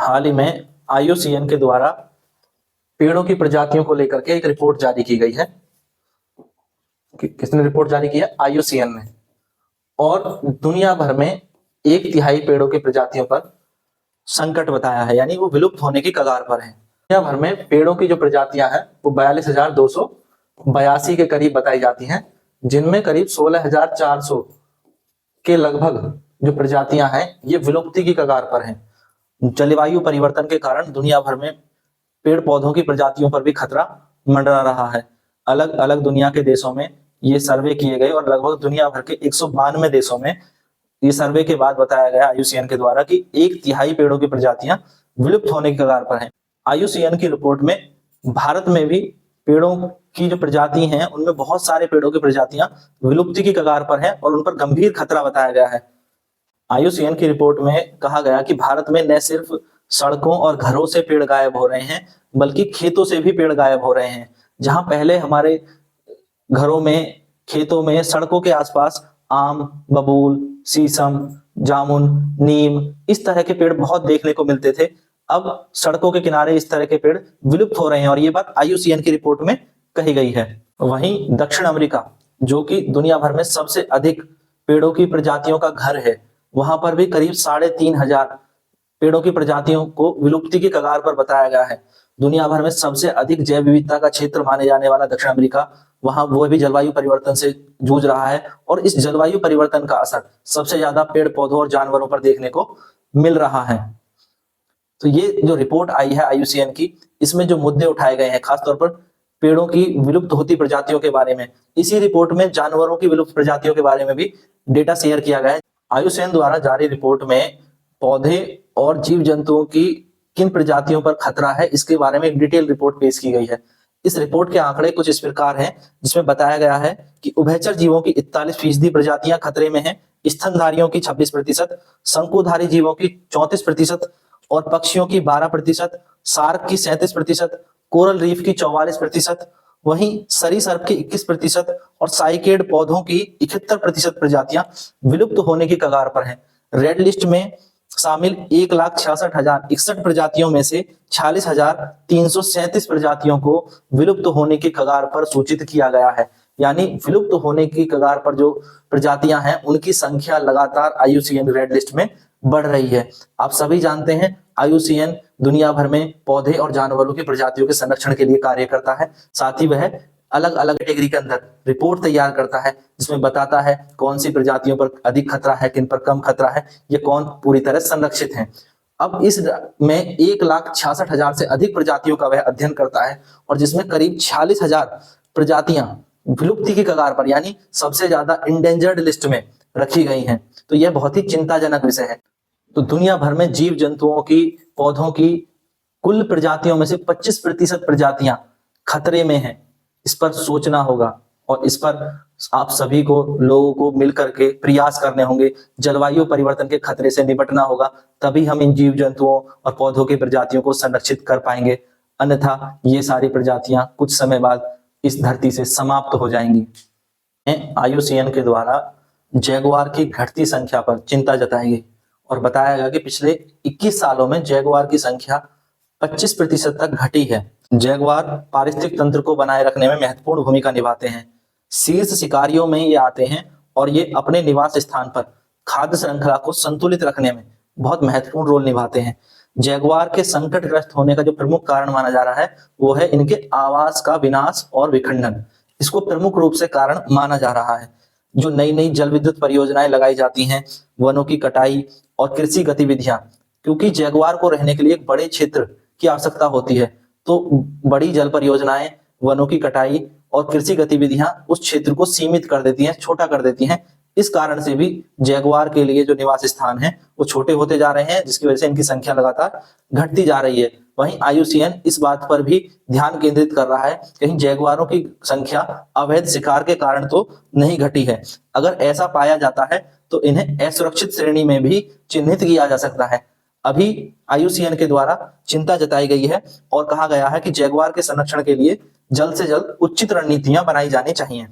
हाल ही में आईयूसीएन के द्वारा पेड़ों की प्रजातियों को लेकर के एक रिपोर्ट जारी की गई है। किसने रिपोर्ट जारी की है? आईयूसीएन ने। और दुनिया भर में 1/3 पेड़ों की प्रजातियों पर संकट बताया है, यानी वो विलुप्त होने की कगार पर है। दुनिया भर में पेड़ों की जो प्रजातियां हैं वो 42,282 के करीब बताई जाती हैं, जिनमें करीब 16,400 के लगभग जो प्रजातियां हैं ये विलुप्ति की कगार पर हैं। जलवायु परिवर्तन के कारण दुनिया भर में पेड़ पौधों की प्रजातियों पर भी खतरा मंडरा रहा है। अलग अलग दुनिया के देशों में ये सर्वे किए गए और लगभग दुनिया भर के 192 देशों में ये सर्वे के बाद बताया गया आईयूसीएन के द्वारा कि 1/3 पेड़ों की प्रजातियां विलुप्त होने की कगार पर हैं। आईयूसीएन की रिपोर्ट में भारत में भी पेड़ों की जो प्रजाति हैं उनमें बहुत सारे पेड़ों की प्रजातियां विलुप्ति की कगार पर हैं और उन पर गंभीर खतरा बताया गया है। आईयूसीएन की रिपोर्ट में कहा गया कि भारत में न सिर्फ सड़कों और घरों से पेड़ गायब हो रहे हैं, बल्कि खेतों से भी पेड़ गायब हो रहे हैं। जहां पहले हमारे घरों में, खेतों में, सड़कों के आसपास आम, बबूल, शीशम, जामुन, नीम इस तरह के पेड़ बहुत देखने को मिलते थे, अब सड़कों के किनारे इस तरह के पेड़ विलुप्त हो रहे हैं और ये बात आईयूसीएन की रिपोर्ट में कही गई है। वहीं दक्षिण अमेरिका, जो कि दुनिया भर में सबसे अधिक पेड़ों की प्रजातियों का घर है, वहां पर भी करीब 3,500 पेड़ों की प्रजातियों को विलुप्ति की कगार पर बताया गया है। दुनिया भर में सबसे अधिक जैव विविधता का क्षेत्र माने जाने वाला दक्षिण अमेरिका, वहां वो भी जलवायु परिवर्तन से जूझ रहा है और इस जलवायु परिवर्तन का असर सबसे ज्यादा पेड़ पौधों और जानवरों पर देखने को मिल रहा है। तो ये जो रिपोर्ट आई है आईयूसीएन की, इसमें जो मुद्दे उठाए गए हैं खासतौर पर पेड़ों की विलुप्त होती प्रजातियों के बारे में, इसी रिपोर्ट में जानवरों की विलुप्त प्रजातियों के बारे में भी डेटा शेयर किया गया है। आईयूसीएन द्वारा जारी रिपोर्ट में पौधे और जीव जंतुओं की किन प्रजातियों पर खतरा है इसके बारे में एक डिटेल रिपोर्ट पेश की गई है। इस रिपोर्ट के आंकड़े कुछ इस प्रकार हैं, जिसमें बताया गया है कि उभयचर जीवों की 41% प्रजातियां खतरे में हैं, स्तनधारियों की 26%, शंकुधारी जीवों की 34% और पक्षियों की 12%, शार्क की 37%, कोरल रीफ की 44%, वहीं सरीसृप की 21% और साइकेड पौधों की 71% प्रजातियां विलुप्त होने की कगार पर हैं। रेड लिस्ट में शामिल 1,66,061 प्रजातियों में से 46,337 प्रजातियों को विलुप्त होने की कगार पर सूचित किया गया है। यानी विलुप्त होने की कगार पर जो प्रजातियां हैं उनकी संख्या लगातार आईयूसीएन रेड लिस्ट में बढ़ रही है। आप सभी जानते हैं आईयूसीएन दुनिया भर में पौधे और जानवरों की प्रजातियों के संरक्षण के लिए कार्य करता है। साथ ही वह अलग अलग कैटेगरी के अंदर रिपोर्ट तैयार करता है, जिसमें बताता है कौन सी प्रजातियों पर अधिक खतरा है, किन पर कम खतरा है, ये कौन पूरी तरह संरक्षित हैं। अब इस में 1,66,000 से अधिक प्रजातियों का वह अध्ययन करता है और जिसमें करीब 46,000 प्रजातियां विलुप्ति की कगार पर, यानी सबसे ज्यादा इंडेंजर्ड लिस्ट में रखी गई हैं। तो यह बहुत ही चिंताजनक विषय है। तो दुनिया भर में जीव जंतुओं की, पौधों की कुल प्रजातियों में से 25% प्रजातियां खतरे में हैं। इस पर सोचना होगा और इस पर आप सभी को, लोगों को मिलकर के प्रयास करने होंगे। जलवायु परिवर्तन के खतरे से निपटना होगा, तभी हम इन जीव जंतुओं और पौधों की प्रजातियों को संरक्षित कर पाएंगे। अन्यथा ये सारी प्रजातियां कुछ समय बाद इस धरती से समाप्त हो जाएंगी। आईयूसीएन के द्वारा जैगुआर की घटती संख्या पर चिंता जताई गई और बताया गया कि पिछले 21 सालों में जैगुआर की संख्या 25% तक घटी है। जैगुआर पारिस्थितिक तंत्र को बनाए रखने में महत्वपूर्ण भूमिका निभाते हैं। शीर्ष शिकारियों में ये आते हैं और ये अपने निवास स्थान पर खाद्य श्रृंखला को संतुलित रखने में बहुत महत्वपूर्ण रोल निभाते हैं। जैगुआर के संकटग्रस्त होने का जो प्रमुख कारण माना जा रहा है वो है इनके आवास का विनाश और विखंडन। इसको प्रमुख रूप से कारण माना जा रहा है। जो नई नई जल विद्युत परियोजनाएं लगाई जाती हैं, वनों की कटाई और कृषि गतिविधियां, क्योंकि जैगुआर को रहने के लिए एक बड़े क्षेत्र की आवश्यकता होती है, तो बड़ी जल परियोजनाएं, वनों की कटाई और कृषि गतिविधियां उस क्षेत्र को सीमित कर देती हैं, छोटा कर देती हैं। इस कारण से भी जैगुआर के लिए जो निवास स्थान है वो छोटे होते जा रहे हैं, जिसकी वजह से इनकी संख्या लगातार घटती जा रही है। वहीं आईयूसीएन इस बात पर भी ध्यान केंद्रित कर रहा है कहीं जैगुआरों की संख्या अवैध शिकार के कारण तो नहीं घटी है। अगर ऐसा पाया जाता है तो इन्हें असुरक्षित श्रेणी में भी चिन्हित किया जा सकता है। अभी आईयूसीएन के द्वारा चिंता जताई गई है और कहा गया है कि जैगुआर के संरक्षण के लिए जल्द से जल्द उचित रणनीतियां बनाई जानी चाहिए।